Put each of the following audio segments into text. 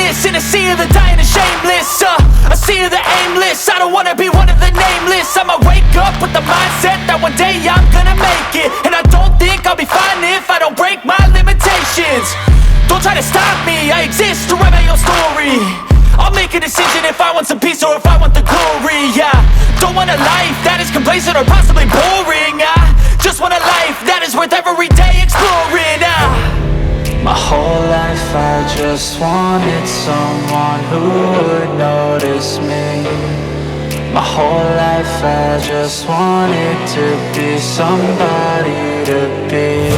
nameless in a sea of the dying and shameless, a sea of the aimless. I don't wanna be one of the nameless. I'ma wake up with the mindset that one day I'm gonna make it. And I don't think I'll be fine if I don't break my limitations. Don't try to stop me, I exist to write my own story. I'll make a decision if I want some peace or if I want the glory. Yeah, don't want a life that is complacent or possibly boring. I just want a life that is worth every day exploring. My whole life I just wanted someone who would notice me. My whole life I just wanted to be somebody to be.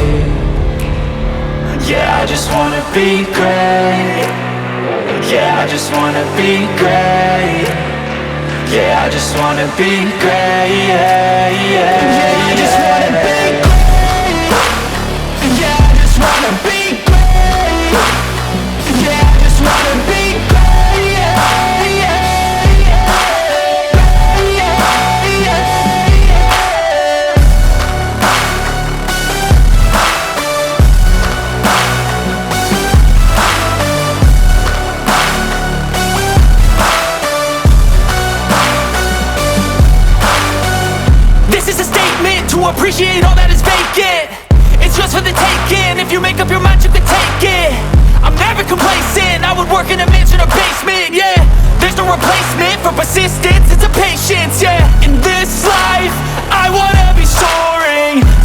Yeah, I just wanna be great. Yeah, I just wanna be great. Yeah, I just wanna be great. Yeah, I just wanna be great. Yeah, I just wanna be great. Yeah, I just wanna be great. This is a statement to appreciate all that is vacant. It's just for the taking. If you make up your mind, you can take it. I'm never complacent. I would work in a mansion or basement. Yeah, there's no replacement for persistence. It's a patience. Yeah,